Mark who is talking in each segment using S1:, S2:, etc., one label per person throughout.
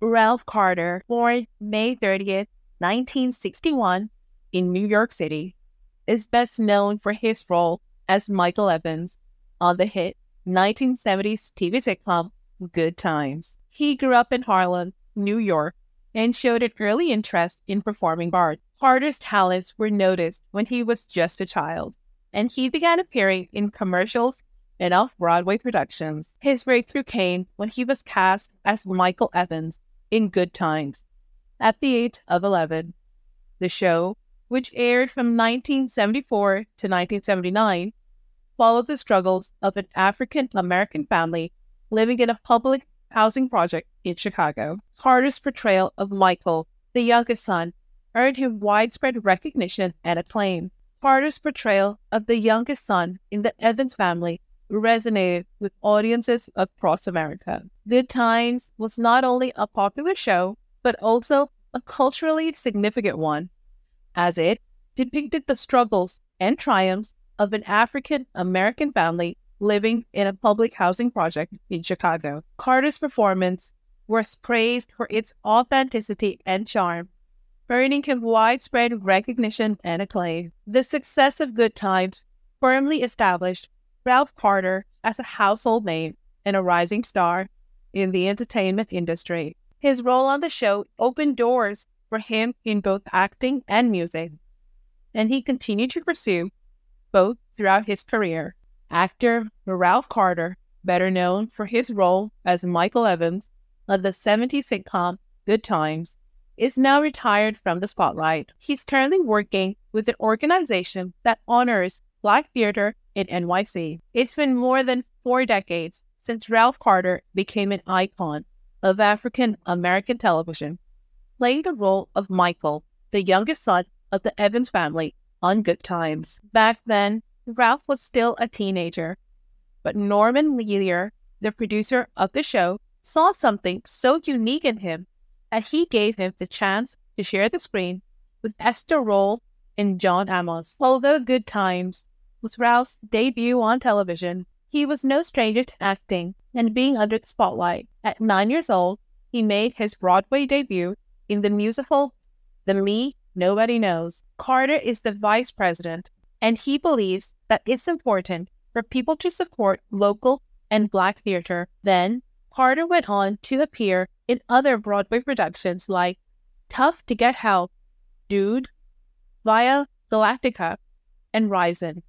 S1: Ralph Carter, born May 30th, 1961, in New York City, is best known for his role as Michael Evans on the hit 1970s TV sitcom Good Times. He grew up in Harlem, New York, and showed an early interest in performing art. Carter's talents were noticed when he was just a child, and he began appearing in commercials and off-Broadway productions. His breakthrough came when he was cast as Michael Evans in Good Times at the age of 11. The show, which aired from 1974 to 1979, followed the struggles of an African-American family living in a public housing project in Chicago. Carter's portrayal of Michael, the youngest son, earned him widespread recognition and acclaim. Carter's portrayal of the youngest son in the Evans family resonated with audiences across America. Good Times was not only a popular show, but also a culturally significant one, as it depicted the struggles and triumphs of an African-American family living in a public housing project in Chicago. Carter's performance was praised for its authenticity and charm, earning him widespread recognition and acclaim. The success of Good Times firmly established Ralph Carter as a household name and a rising star in the entertainment industry. His role on the show opened doors for him in both acting and music, and he continued to pursue both throughout his career. Actor Ralph Carter, better known for his role as Michael Evans on the 70s sitcom Good Times, is now retired from the spotlight. He's currently working with an organization that honors Black theater in NYC. It's been more than 4 decades since Ralph Carter became an icon of African American television, playing the role of Michael, the youngest son of the Evans family, on Good Times. Back then, Ralph was still a teenager, but Norman Lear, the producer of the show, saw something so unique in him that he gave him the chance to share the screen with Esther Roll and John Amos. Although Good Times was Ralph's debut on television, he was no stranger to acting and being under the spotlight. At 9 years old, he made his Broadway debut in the musical The Me Nobody Knows. Carter is the vice president, and he believes that it's important for people to support local and Black theater. Then, Carter went on to appear in other Broadway productions like Tough to Get Help, Dude, Via Galactica, and Risen,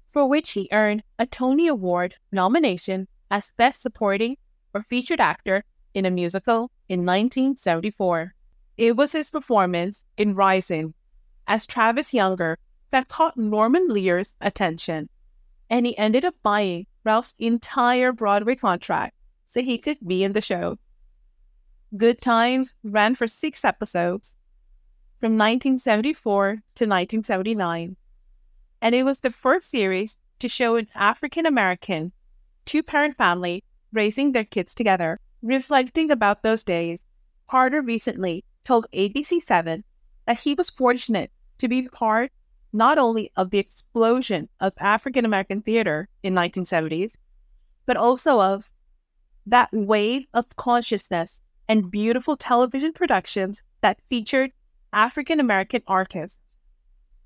S1: for which he earned a Tony Award nomination as Best Supporting or Featured Actor in a Musical in 1974. It was his performance in Risen as Travis Younger that caught Norman Lear's attention, and he ended up buying Ralph's entire Broadway contract so he could be in the show. Good Times ran for 6 episodes from 1974 to 1979, and it was the first series to show an African-American 2-parent family raising their kids together. Reflecting about those days, Carter recently told ABC7 that he was fortunate to be part not only of the explosion of African-American theater in 1970s, but also of that wave of consciousness and beautiful television productions that featured African-American artists.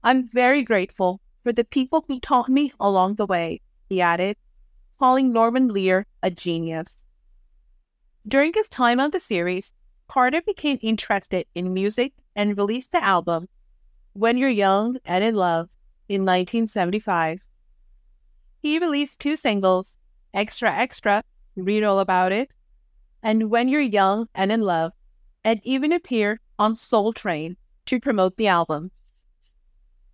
S1: I'm very grateful for the people who taught me along the way, he added, calling Norman Lear a genius. During his time on the series, Carter became interested in music and released the album When You're Young and in Love in 1975. He released 2 singles, Extra Extra, Read All About It, and When You're Young and in Love, and even appeared on Soul Train to promote the album.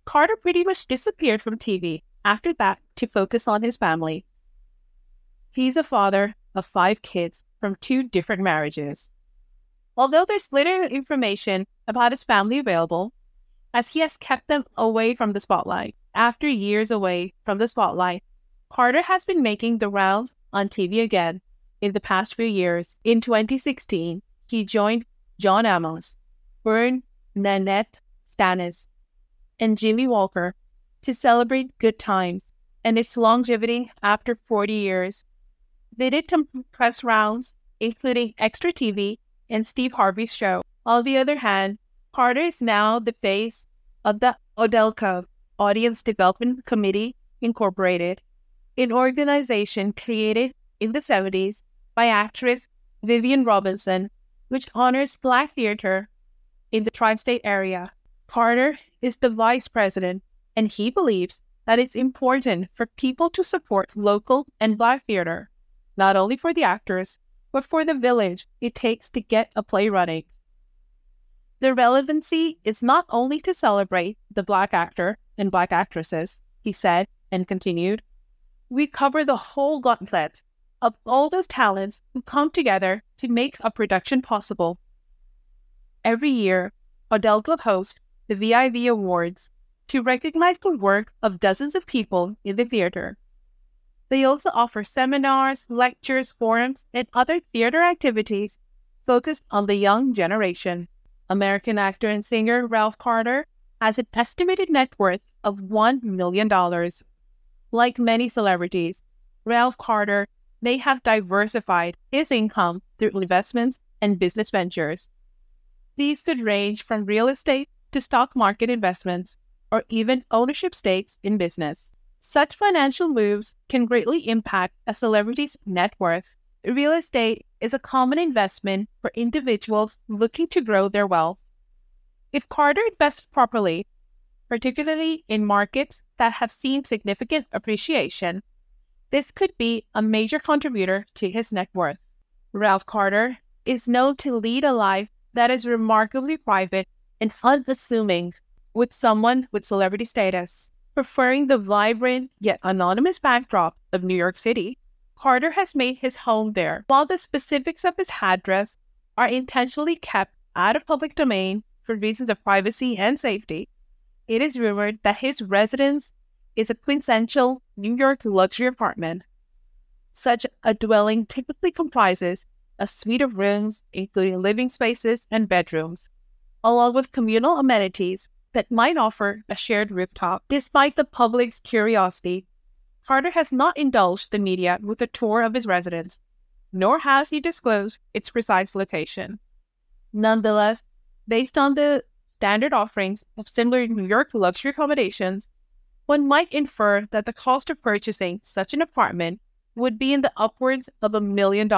S1: Carter pretty much disappeared from TV after that to focus on his family. He's a father of 5 kids from 2 different marriages. Although there's little information about his family available, as he has kept them away from the spotlight. After years away from the spotlight, Carter has been making the rounds on TV again in the past few years. In 2016, he joined John Amos, Vern Nanette Stannis, and Jimmy Walker to celebrate Good Times and its longevity after 40 years. They did some press rounds, including extra TV and Steve Harvey's show. On the other hand, Carter is now the face of the ODELCO, Audience Development Committee Incorporated, an organization created in the 70s by actress Vivian Robinson, which honors Black theater in the tri-state area. Carter is the vice president, and he believes that it's important for people to support local and Black theater, not only for the actors, but for the village it takes to get a play running. The relevancy is not only to celebrate the Black actor and Black actresses, he said and continued. We cover the whole gauntlet of all those talents who come together to make a production possible. Every year, ODELCO hosts the VIV Awards to recognize the work of dozens of people in the theater. They also offer seminars, lectures, forums, and other theater activities focused on the young generation. American actor and singer Ralph Carter has an estimated net worth of $1 million. Like many celebrities, Ralph Carter may have diversified his income through investments and business ventures. These could range from real estate to stock market investments, or even ownership stakes in business. Such financial moves can greatly impact a celebrity's net worth. Real estate is a common investment for individuals looking to grow their wealth. If Carter invests properly, particularly in markets that have seen significant appreciation, this could be a major contributor to his net worth. Ralph Carter is known to lead a life that is remarkably private and unassuming, with someone with celebrity status. Preferring the vibrant yet anonymous backdrop of New York City, Carter has made his home there. While the specifics of his address are intentionally kept out of public domain for reasons of privacy and safety, it is rumored that his residence is a quintessential New York luxury apartment. Such a dwelling typically comprises a suite of rooms, including living spaces and bedrooms, along with communal amenities that might offer a shared rooftop. Despite the public's curiosity, Carter has not indulged the media with a tour of his residence, nor has he disclosed its precise location. Nonetheless, based on the standard offerings of similar New York luxury accommodations, one might infer that the cost of purchasing such an apartment would be in the upwards of $1 million.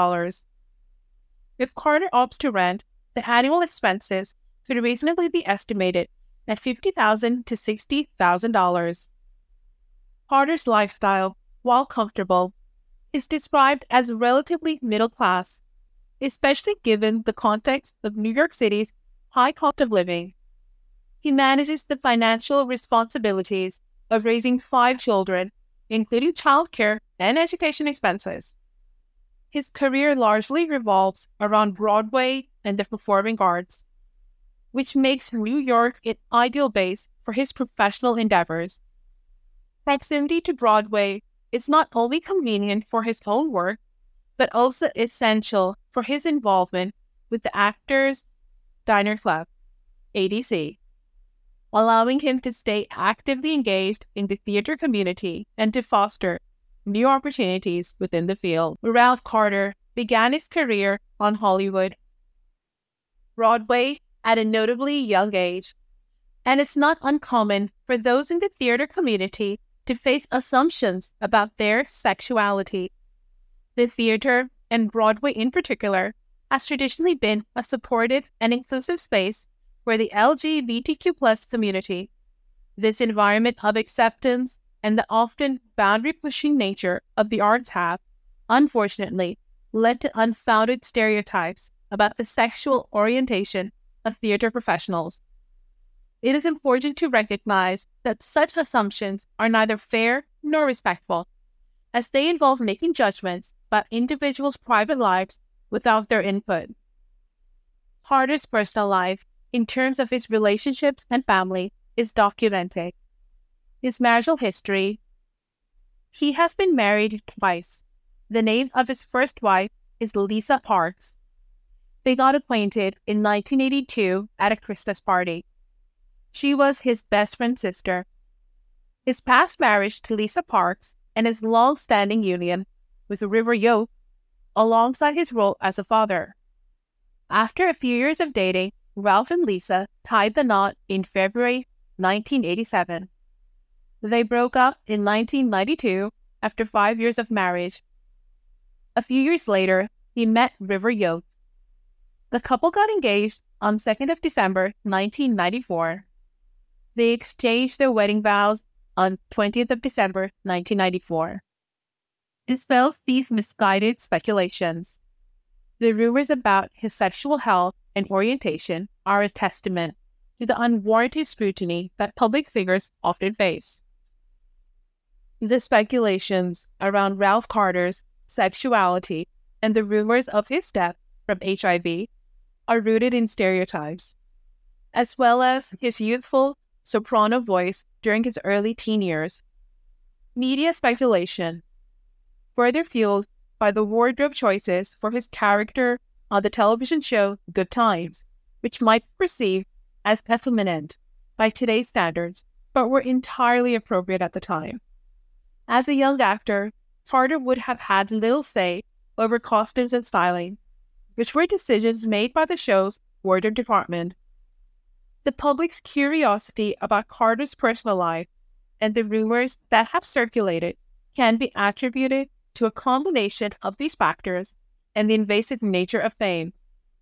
S1: If Carter opts to rent, the annual expenses could reasonably be estimated at $50,000 to $60,000. Carter's lifestyle, while comfortable, is described as relatively middle class, especially given the context of New York City's high cost of living. He manages the financial responsibilities of raising 5 children, including childcare and education expenses. His career largely revolves around Broadway and the performing arts, which makes New York an ideal base for his professional endeavors. Proximity to Broadway is not only convenient for his own work, but also essential for his involvement with the Actors Diner Club, ADC, allowing him to stay actively engaged in the theater community and to foster new opportunities within the field. Ralph Carter began his career on Hollywood, Broadway, at a notably young age, and it's not uncommon for those in the theater community to face assumptions about their sexuality. The theater, and Broadway in particular, has traditionally been a supportive and inclusive space for the LGBTQ+ community. This environment of acceptance and the often boundary-pushing nature of the arts have, unfortunately, led to unfounded stereotypes about the sexual orientation of theater professionals. It is important to recognize that such assumptions are neither fair nor respectful, as they involve making judgments about individuals' private lives without their input. Carter's personal life, in terms of his relationships and family, is documented. His marital history: he has been married twice. The name of his first wife is Lisa Parks. They got acquainted in 1982 at a Christmas party. She was his best friend's sister. His past marriage to Lisa Parks and his long-standing union with River Yoke, alongside his role as a father, After a few years of dating, Ralph and Lisa tied the knot in February 1987. They broke up in 1992 after 5 years of marriage. A few years later, he met River Yote. The couple got engaged on 2nd of December 1994. They exchanged their wedding vows on 20th of December 1994. Dispels these misguided speculations. The rumors about his sexual health and orientation are a testament to the unwarranted scrutiny that public figures often face. The speculations around Ralph Carter's sexuality and the rumors of his death from HIV are rooted in stereotypes, as well as his youthful soprano voice during his early teen years. Media speculation, further fueled by the wardrobe choices for his character on the television show Good Times, which might be perceived as effeminate by today's standards, but were entirely appropriate at the time. As a young actor, Carter would have had little say over costumes and styling, which were decisions made by the show's wardrobe department. The public's curiosity about Carter's personal life and the rumors that have circulated can be attributed to a combination of these factors and the invasive nature of fame.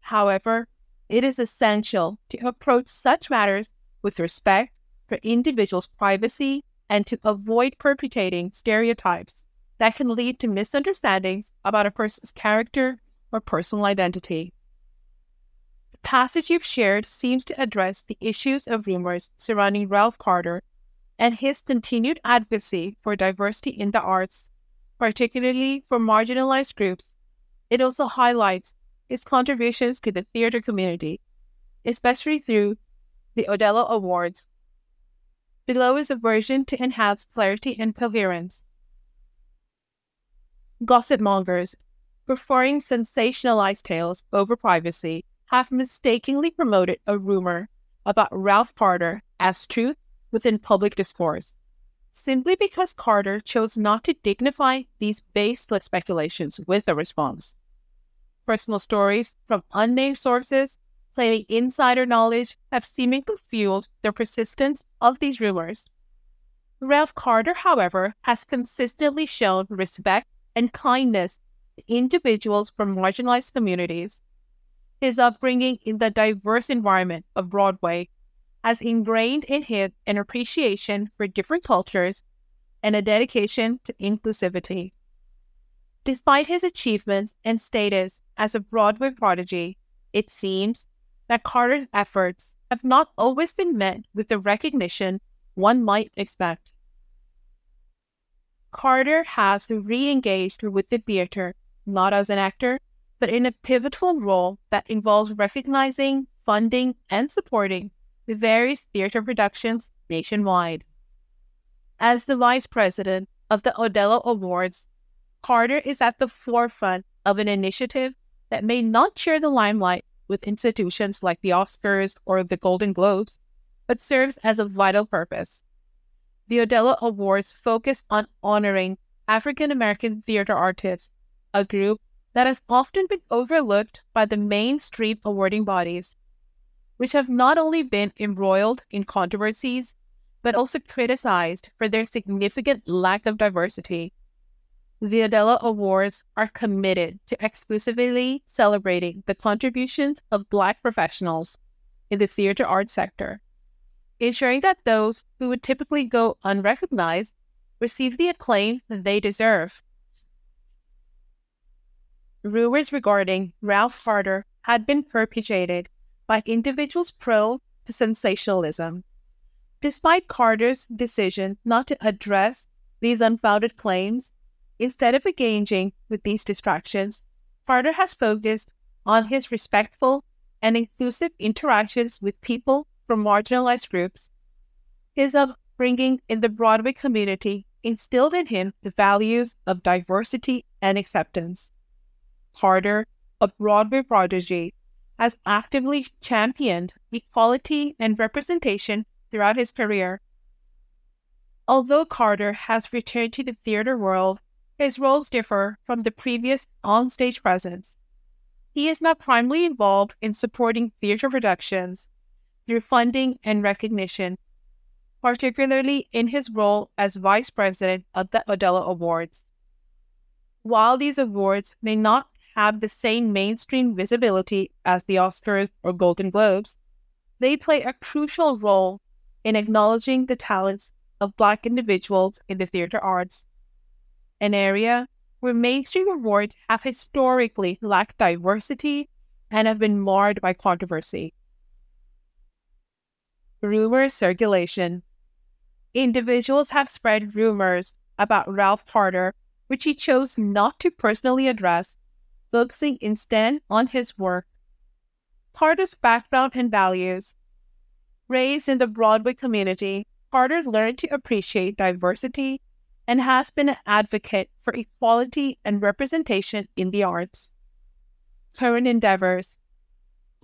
S1: However, it is essential to approach such matters with respect for individuals' privacy and to avoid perpetuating stereotypes that can lead to misunderstandings about a person's character or personal identity. The passage you've shared seems to address the issues of rumors surrounding Ralph Carter and his continued advocacy for diversity in the arts, particularly for marginalized groups. It also highlights his contributions to the theater community, especially through the Odello Awards. Below is a version to enhance clarity and coherence. Gossip mongers, preferring sensationalized tales over privacy, have mistakenly promoted a rumor about Ralph Carter as truth within public discourse, simply because Carter chose not to dignify these baseless speculations with a response. Personal stories from unnamed sources claiming insider knowledge have seemingly fueled the persistence of these rumors. Ralph Carter, however, has consistently shown respect and kindness to individuals from marginalized communities. His upbringing in the diverse environment of Broadway has ingrained in him an appreciation for different cultures and a dedication to inclusivity. Despite his achievements and status as a Broadway prodigy, it seems that Carter's efforts have not always been met with the recognition one might expect. Carter has re-engaged with the theater, not as an actor, but in a pivotal role that involves recognizing, funding, and supporting the various theater productions nationwide. As the vice president of the Odello Awards, Carter is at the forefront of an initiative that may not share the limelight with institutions like the Oscars or the Golden Globes, but serves as a vital purpose. The Odello Awards focus on honoring African American theater artists, a group that has often been overlooked by the mainstream awarding bodies, which have not only been embroiled in controversies, but also criticized for their significant lack of diversity. The Odello Awards are committed to exclusively celebrating the contributions of Black professionals in the theater arts sector, ensuring that those who would typically go unrecognized receive the acclaim they deserve. Rumors regarding Ralph Carter had been perpetuated by individuals prone to sensationalism. Despite Carter's decision not to address these unfounded claims, instead of engaging with these distractions, Carter has focused on his respectful and inclusive interactions with people from marginalized groups. His upbringing in the Broadway community instilled in him the values of diversity and acceptance. Carter, a Broadway prodigy, has actively championed equality and representation throughout his career. Although Carter has returned to the theater world, his roles differ from the previous on-stage presence. He is now primarily involved in supporting theater productions through funding and recognition, particularly in his role as vice president of the Odello Awards. While these awards may not have the same mainstream visibility as the Oscars or Golden Globes, they play a crucial role in acknowledging the talents of Black individuals in the theater arts, an area where mainstream awards have historically lacked diversity and have been marred by controversy. Rumor circulation. Individuals have spread rumors about Ralph Carter, which he chose not to personally address, focusing instead on his work. Carter's background and values. Raised in the Broadway community, Carter learned to appreciate diversity and has been an advocate for equality and representation in the arts. Current endeavors.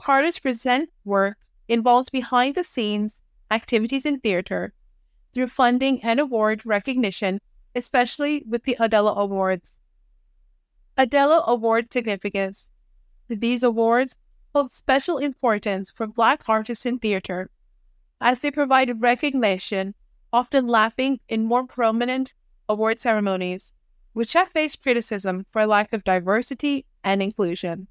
S1: Carter's present work involves behind-the-scenes activities in theater through funding and award recognition, especially with the Odello Awards. Odello Award significance. These awards hold special importance for Black artists in theater, as they provide recognition, often lacking in more prominent award ceremonies, which have faced criticism for lack of diversity and inclusion.